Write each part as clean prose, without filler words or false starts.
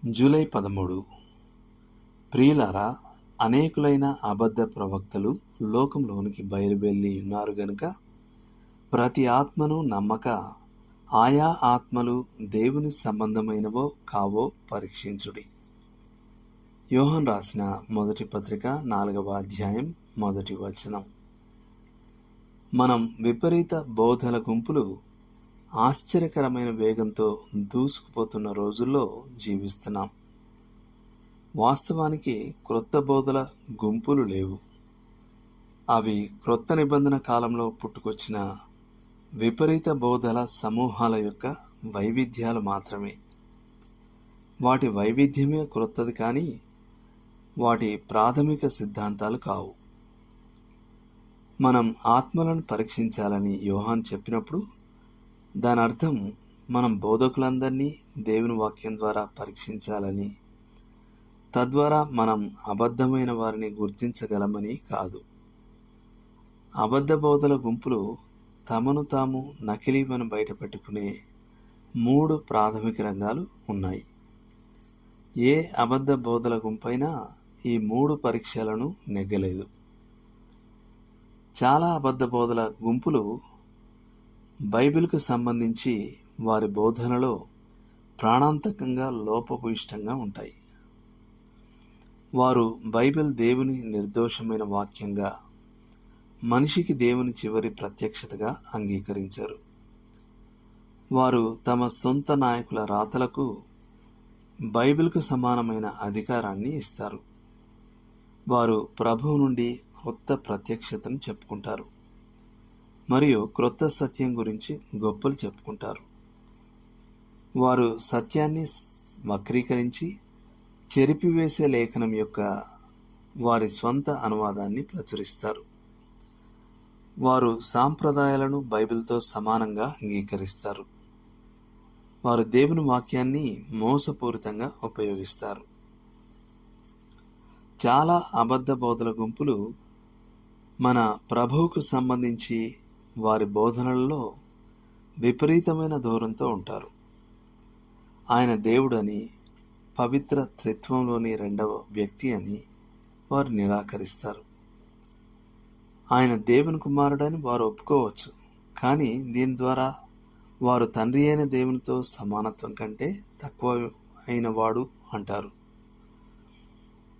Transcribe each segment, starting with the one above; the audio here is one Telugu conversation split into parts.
జూలై 13. ప్రియులారా, అనేకులైన అబద్ధ ప్రవక్తలు లోకంలోనికి బయలువెళ్ళి ఉన్నారు గనుక ప్రతి ఆత్మను నమ్మక ఆయా ఆత్మలు దేవుని సంబంధమైనవో కావో పరీక్షించుడి. యోహాను రాసిన మొదటి పత్రిక 4వ అధ్యాయం 1వ వచనం. మనం విపరీత బోధల గుంపులు ఆశ్చర్యకరమైన వేగంతో దూసుకుపోతున్న రోజుల్లో జీవిస్తున్నాం. వాస్తవానికి క్రొత్త బోధల గుంపులు లేవు. అవి క్రొత్త నిబంధన కాలంలో పుట్టుకొచ్చిన విపరీత బోధల సమూహాల యొక్క వైవిధ్యాలు మాత్రమే. వాటి వైవిధ్యమే క్రొత్తది కానీ వాటి ప్రాథమిక సిద్ధాంతాలు కావు. మనం ఆత్మలను పరీక్షించాలని యోహాను చెప్పినప్పుడు దాని అర్థం మనం బోధకులందరినీ దేవుని వాక్యం ద్వారా పరీక్షించాలని, తద్వారా మనం అబద్ధమైన వారిని గుర్తించగలమని కాదు. అబద్ధ బోధల గుంపులు తమను తాము నకిలీవని బయటపెట్టుకునే 3 ప్రాథమిక రంగాలు ఉన్నాయి. ఏ అబద్ధ బోధల గుంపైనా ఈ 3 పరీక్షలను నెగ్గలేదు. చాలా అబద్ధ బోధల గుంపులు బైబిల్కు సంబంధించి వారి బోధనలో ప్రాణాంతకంగా లోపభూయిష్టంగా ఉంటాయి. వారు బైబిల్ దేవుని నిర్దోషమైన వాక్యంగా, మనిషికి దేవుని చివరి ప్రత్యక్షతగా అంగీకరించారు. వారు తమ సొంత నాయకుల రాతలకు బైబిల్కు సమానమైన అధికారాన్ని ఇస్తారు. వారు ప్రభువు నుండి కొత్త ప్రత్యక్షతను చెప్పుకుంటారు మరియు క్రొత్త సత్యం గురించి గొప్పలు చెప్పుకుంటారు. వారు సత్యాన్ని వక్రీకరించి చెరిపివేసే లేఖనం యొక్క వారి స్వంత అనువాదాన్ని ప్రచురిస్తారు. వారు సాంప్రదాయాలను బైబిల్తో సమానంగా అంగీకరిస్తారు. వారు దేవుని వాక్యాన్ని మోసపూరితంగా ఉపయోగిస్తారు. చాలా అబద్ధ బోధల గుంపులు మన ప్రభువుకు సంబంధించి వారి బోధనలలో విపరీతమైన దూరంతో ఉంటారు. ఆయన దేవుడని, పవిత్ర త్రిత్వంలోని 2వ వ్యక్తి అని వారు నిరాకరిస్తారు. ఆయన దేవుని కుమారుడని వారు ఒప్పుకోవచ్చు, కానీ దీని ద్వారా వారు తండ్రి అయిన దేవునితో సమానత్వం కంటే తక్కువ అయిన వాడు అంటారు.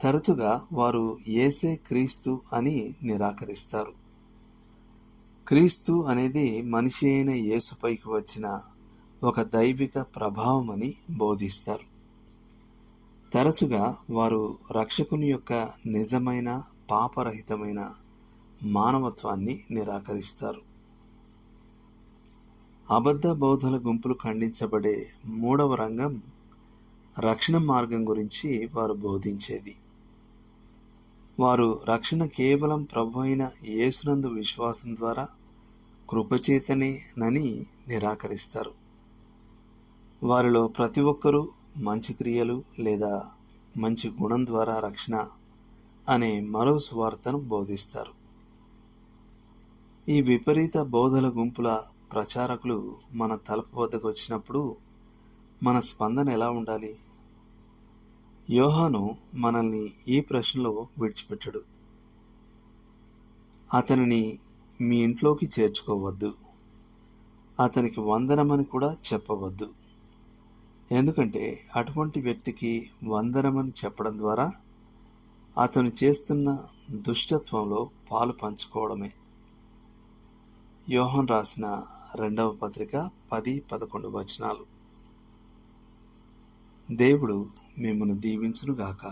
తరచుగా వారు యేసే క్రీస్తు అని నిరాకరిస్తారు. క్రీస్తు అనేది మనిషి అయిన యేసుపైకి వచ్చిన ఒక దైవిక ప్రభావం అని బోధిస్తారు. తరచుగా వారు రక్షకుని యొక్క నిజమైన పాపరహితమైన మానవత్వాన్ని నిరాకరిస్తారు. అబద్ధ బోధల గుంపులు ఖండించబడే 3వ రంగం రక్షణ మార్గం గురించి వారు బోధించేది. వారు రక్షణ కేవలం ప్రభు అయిన యేసునందు విశ్వాసం ద్వారా కృపచేతనేనని నిరాకరిస్తారు. వారిలో ప్రతి ఒక్కరూ మంచి క్రియలు లేదా మంచి గుణం ద్వారా రక్షణ అనే మరో సువార్తను బోధిస్తారు. ఈ విపరీత బోధల గుంపుల ప్రచారకులు మన తలుపు వద్దకు వచ్చినప్పుడు మన స్పందన ఎలా ఉండాలి? యోహాను మనల్ని ఈ ప్రశ్నలో విడిచిపెట్టడు. అతనిని మీ ఇంట్లోకి చేర్చుకోవద్దు, అతనికి వందనమని కూడా చెప్పవద్దు. ఎందుకంటే అటువంటి వ్యక్తికి వందనమని చెప్పడం ద్వారా అతను చేస్తున్న దుష్టత్వంలో పాలు పంచుకోవడమే. యోహాను రాసిన 2వ పత్రిక 10-11 వచనాలు. దేవుడు మిమ్మల్ని దీవించునుగాక.